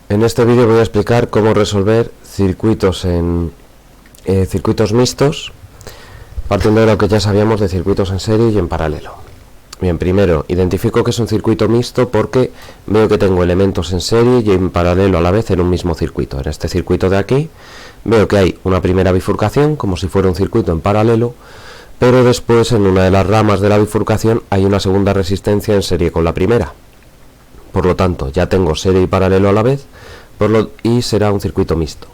En este vídeo voy a explicar cómo resolver circuitos en circuitos mixtos, partiendo de lo que ya sabíamos de circuitos en serie y en paralelo. Bien, primero identifico que es un circuito mixto porque veo que tengo elementos en serie y en paralelo a la vez en un mismo circuito. En este circuito de aquí veo que hay una primera bifurcación, como si fuera un circuito en paralelo, pero después en una de las ramas de la bifurcación hay una segunda resistencia en serie con la primera. Por lo tanto, ya tengo serie y paralelo a la vez, y será un circuito mixto.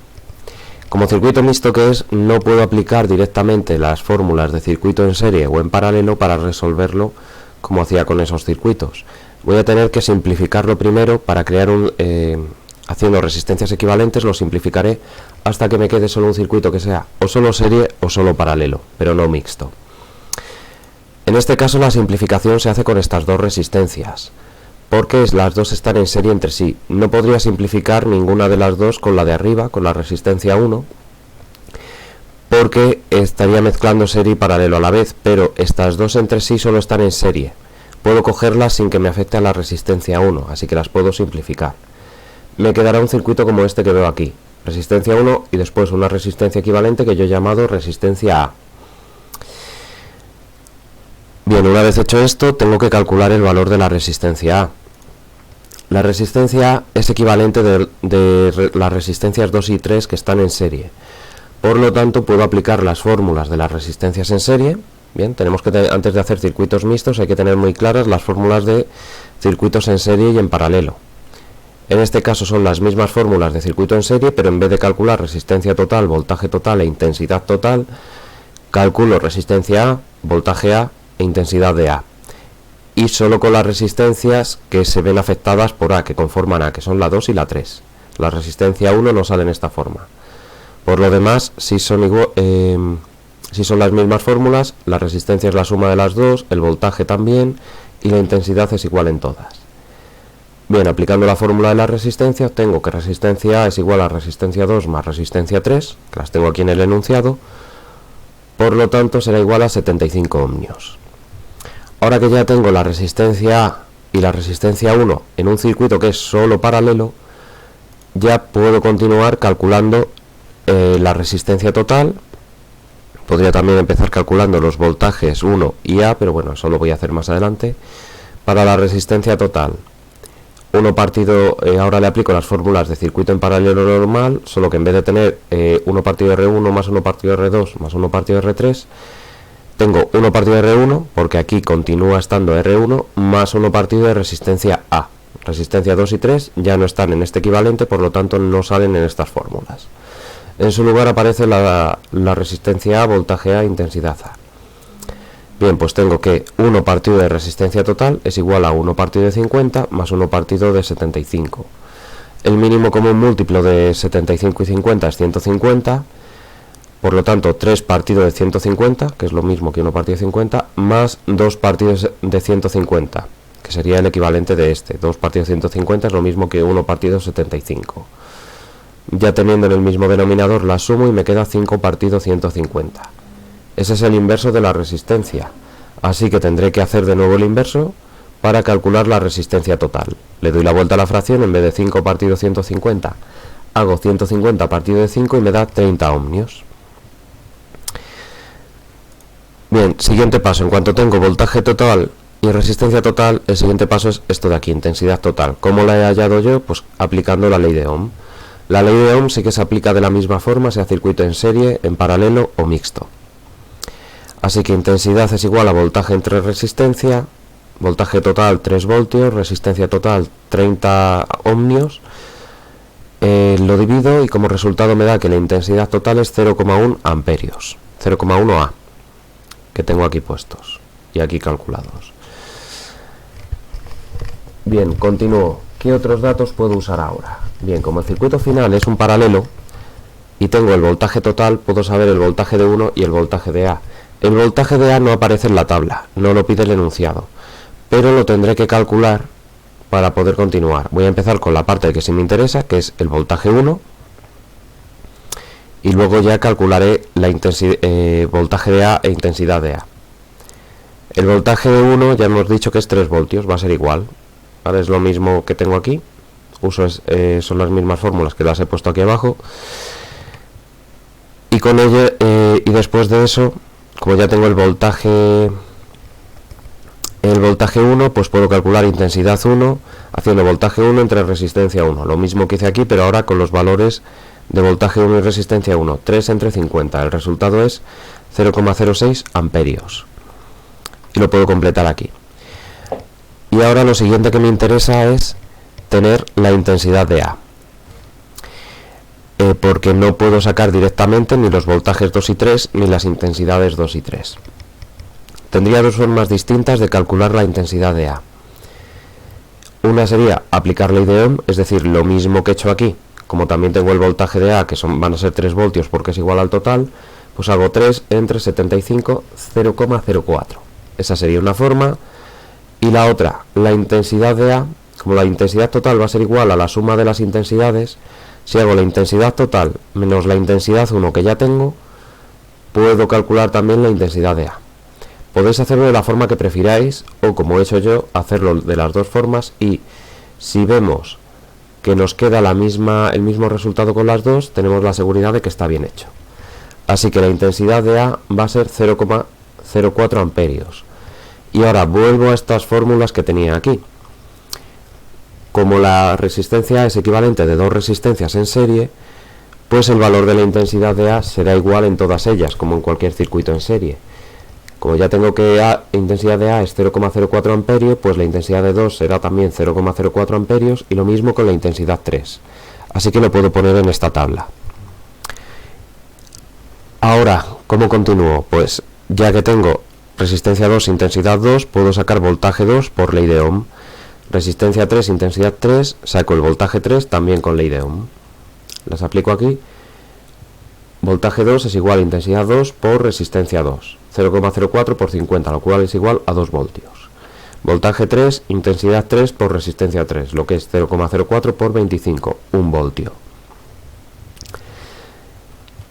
Como circuito mixto que es, no puedo aplicar directamente las fórmulas de circuito en serie o en paralelo para resolverlo como hacía con esos circuitos. Voy a tener que simplificarlo primero para crear haciendo resistencias equivalentes, lo simplificaré hasta que me quede solo un circuito que sea o solo serie o solo paralelo, pero no mixto. En este caso la simplificación se hace con estas dos resistencias, porque las dos están en serie entre sí. No podría simplificar ninguna de las dos con la de arriba, con la resistencia 1, porque estaría mezclando serie y paralelo a la vez, pero estas dos entre sí solo están en serie. Puedo cogerlas sin que me afecte a la resistencia 1, así que las puedo simplificar. Me quedará un circuito como este que veo aquí, resistencia 1 y después una resistencia equivalente que yo he llamado resistencia A. Bien, una vez hecho esto, tengo que calcular el valor de la resistencia A. La resistencia A es equivalente de las resistencias 2 y 3 que están en serie. Por lo tanto, puedo aplicar las fórmulas de las resistencias en serie. Bien, tenemos que antes de hacer circuitos mixtos hay que tener muy claras las fórmulas de circuitos en serie y en paralelo. En este caso son las mismas fórmulas de circuito en serie, pero en vez de calcular resistencia total, voltaje total e intensidad total, calculo resistencia A, voltaje A e intensidad de A. Y solo con las resistencias que se ven afectadas por A, que conforman A, que son la 2 y la 3. La resistencia 1 no sale en esta forma. Por lo demás, si son las mismas fórmulas, la resistencia es la suma de las dos, el voltaje también, y la intensidad es igual en todas. Bien, aplicando la fórmula de la resistencia, obtengo que resistencia A es igual a resistencia 2 más resistencia 3, que las tengo aquí en el enunciado, por lo tanto será igual a 75 ohmios. Ahora que ya tengo la resistencia A y la resistencia 1 en un circuito que es solo paralelo, ya puedo continuar calculando la resistencia total. Podría también empezar calculando los voltajes 1 y A, pero bueno, eso lo voy a hacer más adelante. Para la resistencia total, ahora le aplico las fórmulas de circuito en paralelo normal, solo que en vez de tener 1 partido R1 más 1 partido R2 más 1 partido R3, tengo 1 partido R1, porque aquí continúa estando R1, más 1 partido de resistencia A. Resistencia 2 y 3 ya no están en este equivalente, por lo tanto no salen en estas fórmulas. En su lugar aparece la resistencia A, voltaje A, intensidad A. Bien, pues tengo que 1 partido de resistencia total es igual a 1 partido de 50 más 1 partido de 75. El mínimo común múltiplo de 75 y 50 es 150. Por lo tanto, 3 partidos de 150, que es lo mismo que 1 partido de 50, más 2 partidos de 150, que sería el equivalente de este. 2 partidos de 150 es lo mismo que 1 partido de 75. Ya teniendo en el mismo denominador la sumo y me queda 5 partido 150. Ese es el inverso de la resistencia, así que tendré que hacer de nuevo el inverso para calcular la resistencia total. Le doy la vuelta a la fracción, en vez de 5 partido 150, hago 150 partido de 5 y me da 30 ohmios. Bien, siguiente paso, en cuanto tengo voltaje total y resistencia total, el siguiente paso es esto de aquí, intensidad total. ¿Cómo la he hallado yo? Pues aplicando la ley de Ohm. La ley de Ohm sí que se aplica de la misma forma, sea circuito en serie, en paralelo o mixto. Así que intensidad es igual a voltaje entre resistencia, voltaje total 3 voltios, resistencia total 30 ohmios. Lo divido y como resultado me da que la intensidad total es 0,1 amperios, 0,1 A, que tengo aquí puestos y aquí calculados. Bien, continúo. ¿Qué otros datos puedo usar ahora? Bien, como el circuito final es un paralelo y tengo el voltaje total, puedo saber el voltaje de 1 y el voltaje de A. El voltaje de A no aparece en la tabla, no lo pide el enunciado, pero lo tendré que calcular para poder continuar. Voy a empezar con la parte que sí me interesa, que es el voltaje 1, y luego ya calcularé la voltaje de A e intensidad de A. El voltaje de 1 ya hemos dicho que es 3 voltios, va a ser igual. Ahora es lo mismo que tengo aquí, son las mismas fórmulas que las he puesto aquí abajo, y con ello y después de eso, como ya tengo el voltaje 1, pues puedo calcular intensidad 1 haciendo voltaje 1 entre resistencia 1, lo mismo que hice aquí, pero ahora con los valores de voltaje 1 y resistencia 1, 3 entre 50, el resultado es 0,06 amperios, y lo puedo completar aquí. Y ahora lo siguiente que me interesa es tener la intensidad de A, porque no puedo sacar directamente ni los voltajes 2 y 3 ni las intensidades 2 y 3. Tendría dos formas distintas de calcular la intensidad de A. Una sería aplicar ley de Ohm, es decir, lo mismo que he hecho aquí. Como también tengo el voltaje de A, que van a ser 3 voltios porque es igual al total, pues hago 3 entre 75, 0,04. Esa sería una forma. Y la otra, la intensidad de A, como la intensidad total va a ser igual a la suma de las intensidades, si hago la intensidad total menos la intensidad 1 que ya tengo, puedo calcular también la intensidad de A. Podéis hacerlo de la forma que prefiráis, o como he hecho yo, hacerlo de las dos formas, y si vemos que nos queda el mismo resultado con las dos, tenemos la seguridad de que está bien hecho. Así que la intensidad de A va a ser 0,04 amperios. Y ahora vuelvo a estas fórmulas que tenía aquí. Como la resistencia es equivalente de dos resistencias en serie, pues el valor de la intensidad de A será igual en todas ellas, como en cualquier circuito en serie. Como ya tengo que la intensidad de A es 0,04 amperios, pues la intensidad de 2 será también 0,04 amperios, y lo mismo con la intensidad 3. Así que lo puedo poner en esta tabla. Ahora, ¿cómo continúo? Pues ya que tengo resistencia 2, intensidad 2, puedo sacar voltaje 2 por ley de Ohm. Resistencia 3, intensidad 3, saco el voltaje 3 también con ley de Ohm. Las aplico aquí. Voltaje 2 es igual a intensidad 2 por resistencia 2. 0,04 por 50, lo cual es igual a 2 voltios. Voltaje 3, intensidad 3 por resistencia 3, lo que es 0,04 por 25, 1 voltio.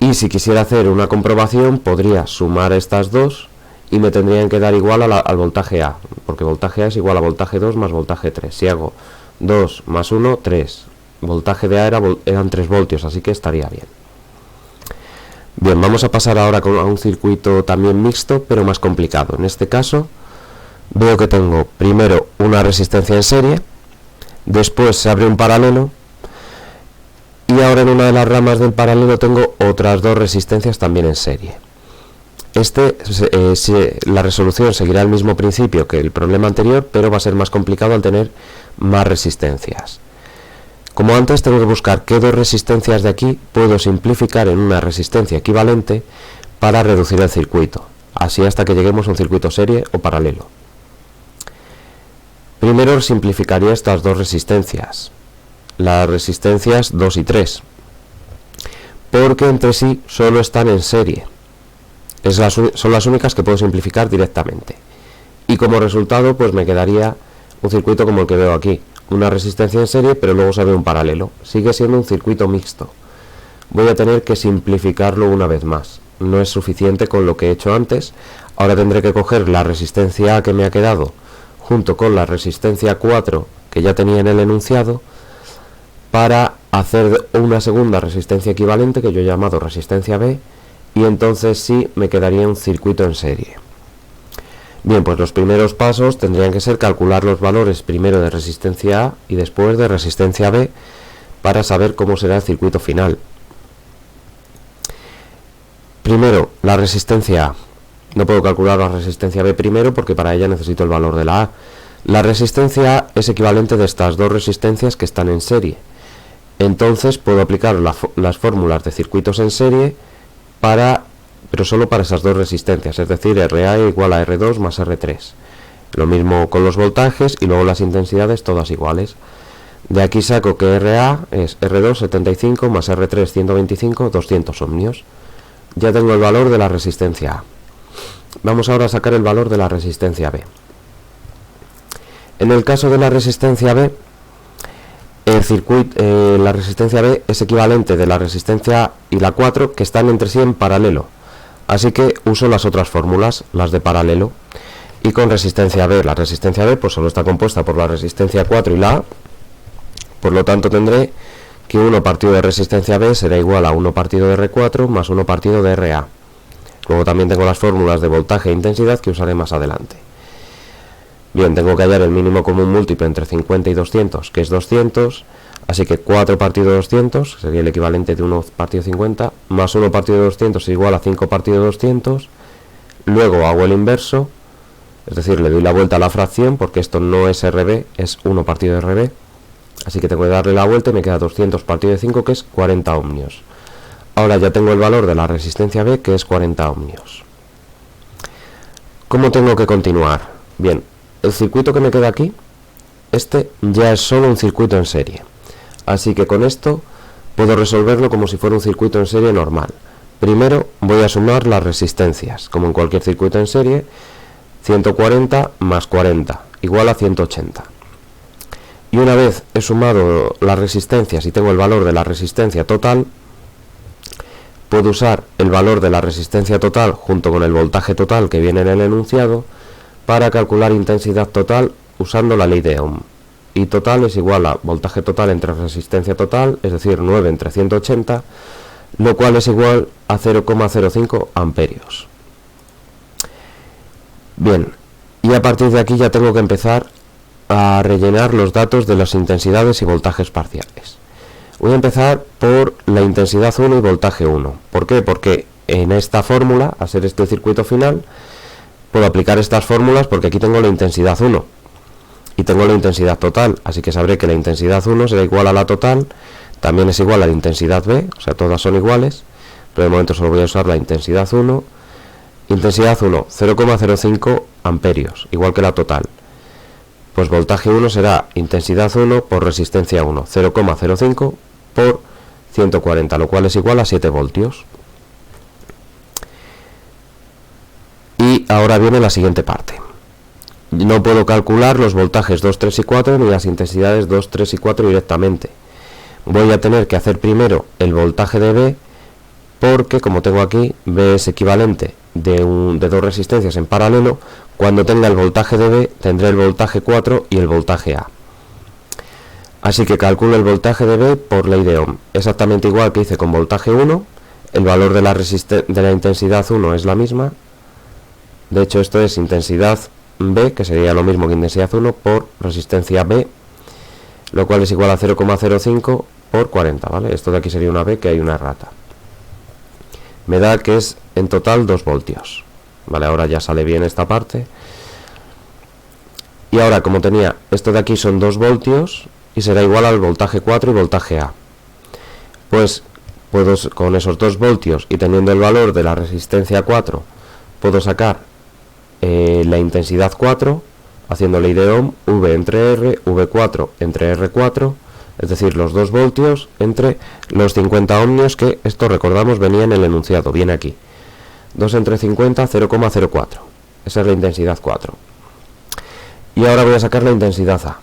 Y si quisiera hacer una comprobación, podría sumar estas dos y me tendrían que dar igual al voltaje A, porque voltaje A es igual a voltaje 2 más voltaje 3. Si hago 2 más 1, 3. Voltaje de A eran 3 voltios, así que estaría bien. Bien, vamos a pasar ahora a un circuito también mixto, pero más complicado. En este caso, veo que tengo primero una resistencia en serie, después se abre un paralelo, y ahora en una de las ramas del paralelo tengo otras dos resistencias también en serie. La resolución seguirá el mismo principio que el problema anterior, pero va a ser más complicado al tener más resistencias. Como antes, tengo que buscar qué dos resistencias de aquí puedo simplificar en una resistencia equivalente para reducir el circuito, así hasta que lleguemos a un circuito serie o paralelo. Primero simplificaría estas dos resistencias, las resistencias 2 y 3, porque entre sí solo están en serie. Son las únicas que puedo simplificar directamente. Y como resultado, pues me quedaría un circuito como el que veo aquí. Una resistencia en serie, pero luego se ve un paralelo. Sigue siendo un circuito mixto. Voy a tener que simplificarlo una vez más. No es suficiente con lo que he hecho antes. Ahora tendré que coger la resistencia A que me ha quedado, junto con la resistencia 4 que ya tenía en el enunciado, para hacer una segunda resistencia equivalente que yo he llamado resistencia B, y entonces sí me quedaría un circuito en serie. Bien, pues los primeros pasos tendrían que ser calcular los valores primero de resistencia A y después de resistencia B para saber cómo será el circuito final. Primero, la resistencia A. No puedo calcular la resistencia B primero porque para ella necesito el valor de la A. La resistencia A es equivalente de estas dos resistencias que están en serie. Entonces puedo aplicar las fórmulas de circuitos en serie pero solo para esas dos resistencias, es decir, RA igual a R2 más R3. Lo mismo con los voltajes y luego las intensidades todas iguales. De aquí saco que RA es R2 75 más R3 125, 200 ohmios. Ya tengo el valor de la resistencia A. Vamos ahora a sacar el valor de la resistencia B. En el caso de la resistencia B, la resistencia B es equivalente de la resistencia A y la 4, que están entre sí en paralelo. Así que uso las otras fórmulas, las de paralelo. Y con resistencia B, la resistencia B pues solo está compuesta por la resistencia 4 y la A, por lo tanto tendré que 1 partido de resistencia B será igual a 1 partido de R4 más 1 partido de RA. Luego también tengo las fórmulas de voltaje e intensidad que usaré más adelante. Bien, tengo que hallar el mínimo común múltiplo entre 50 y 200, que es 200, así que 4 partido de 200, sería el equivalente de 1 partido de 50, más 1 partido de 200 es igual a 5 partido de 200, luego hago el inverso, es decir, le doy la vuelta a la fracción, porque esto no es RB, es 1 partido de RB, así que tengo que darle la vuelta y me queda 200 partido de 5, que es 40 ohmios. Ahora ya tengo el valor de la resistencia B, que es 40 ohmios. ¿Cómo tengo que continuar? Bien, el circuito que me queda aquí, este ya es solo un circuito en serie. Así que con esto puedo resolverlo como si fuera un circuito en serie normal. Primero voy a sumar las resistencias, como en cualquier circuito en serie, 140 más 40, igual a 180. Y una vez he sumado las resistencias y tengo el valor de la resistencia total, puedo usar el valor de la resistencia total junto con el voltaje total que viene en el enunciado para calcular intensidad total usando la ley de Ohm. Y total es igual a voltaje total entre resistencia total, es decir, 9 entre 180, lo cual es igual a 0,05 amperios. Bien, y a partir de aquí ya tengo que empezar a rellenar los datos de las intensidades y voltajes parciales. Voy a empezar por la intensidad 1 y voltaje 1. ¿Por qué? Porque en esta fórmula, a ser este el circuito final, puedo aplicar estas fórmulas porque aquí tengo la intensidad 1 y tengo la intensidad total, así que sabré que la intensidad 1 será igual a la total, también es igual a la intensidad B, o sea, todas son iguales, pero de momento solo voy a usar la intensidad 1. Intensidad 1, 0,05 amperios, igual que la total. Pues voltaje 1 será intensidad 1 por resistencia 1, 0,05 por 140, lo cual es igual a 7 voltios. Y ahora viene la siguiente parte. No puedo calcular los voltajes 2, 3 y 4 ni las intensidades 2, 3 y 4 directamente. Voy a tener que hacer primero el voltaje de B, porque como tengo aquí, B es equivalente de dos resistencias en paralelo. Cuando tenga el voltaje de B, tendré el voltaje 4 y el voltaje A. Así que calculo el voltaje de B por ley de Ohm. Exactamente igual que hice con voltaje 1. El valor de la intensidad 1 es la misma. De hecho, esto es intensidad B, que sería lo mismo que intensidad 1 por resistencia B, lo cual es igual a 0,05 por 40, ¿vale? Esto de aquí sería una B, que hay una rata. Me da que es en total 2 voltios. Vale, ahora ya sale bien esta parte. Y ahora, como tenía esto de aquí son 2 voltios y será igual al voltaje 4 y voltaje A. Pues puedo, con esos 2 voltios y teniendo el valor de la resistencia 4, puedo sacar la intensidad 4 haciendo ley de Ohm, V entre R, V4 entre R4, es decir, los 2 voltios entre los 50 ohmios, que esto recordamos venía en el enunciado, viene aquí. 2 entre 50, 0,04. Esa es la intensidad 4. Y ahora voy a sacar la intensidad A,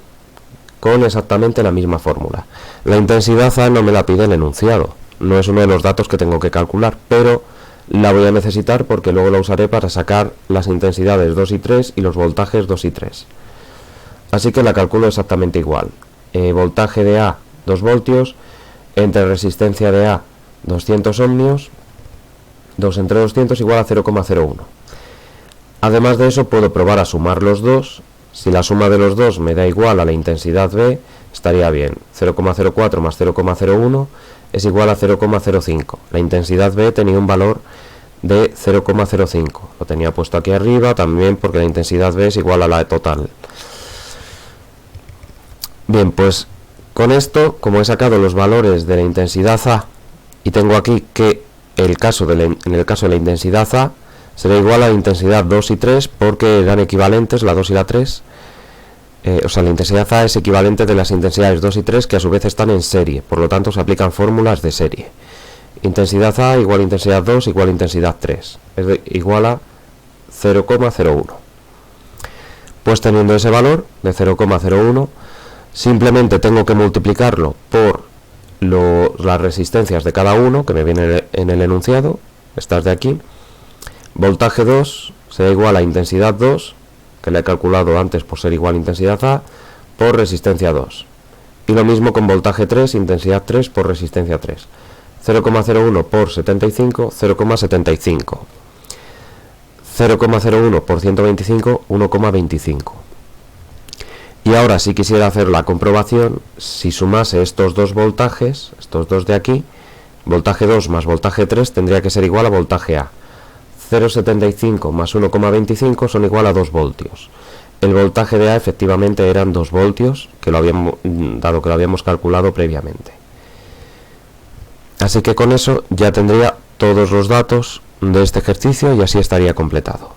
con exactamente la misma fórmula. La intensidad A no me la pide el enunciado, no es uno de los datos que tengo que calcular, pero la voy a necesitar porque luego la usaré para sacar las intensidades 2 y 3 y los voltajes 2 y 3. Así que la calculo exactamente igual. Voltaje de A, 2 voltios, entre resistencia de A, 200 ohmios, 2 entre 200 igual a 0,01. Además de eso puedo probar a sumar los dos. Si la suma de los dos me da igual a la intensidad B, estaría bien. 0,04 más 0,01 es igual a 0,05. La intensidad B tenía un valor de 0,05. Lo tenía puesto aquí arriba también porque la intensidad B es igual a la total. Bien, pues con esto, como he sacado los valores de la intensidad A y tengo aquí que en el caso de la intensidad A será igual a la intensidad 2 y 3 porque eran equivalentes la 2 y la 3. O sea, la intensidad A es equivalente de las intensidades 2 y 3 que a su vez están en serie, por lo tanto se aplican fórmulas de serie. Intensidad A igual a intensidad 2 igual a intensidad 3, es igual a 0,01. Pues teniendo ese valor de 0,01, simplemente tengo que multiplicarlo por las resistencias de cada uno, que me viene en el enunciado, estas de aquí. Voltaje 2 será igual a intensidad 2, que le he calculado antes por ser igual a intensidad A, por resistencia 2. Y lo mismo con voltaje 3, intensidad 3 por resistencia 3. 0,01 por 75, 0,75. 0,01 por 125, 1,25. Y ahora, si quisiera hacer la comprobación, si sumase estos dos voltajes, estos dos de aquí, voltaje 2 más voltaje 3 tendría que ser igual a voltaje A. 0,75 más 1,25 son igual a 2 voltios. El voltaje de A efectivamente eran 2 voltios, dado que lo habíamos calculado previamente. Así que con eso ya tendría todos los datos de este ejercicio y así estaría completado.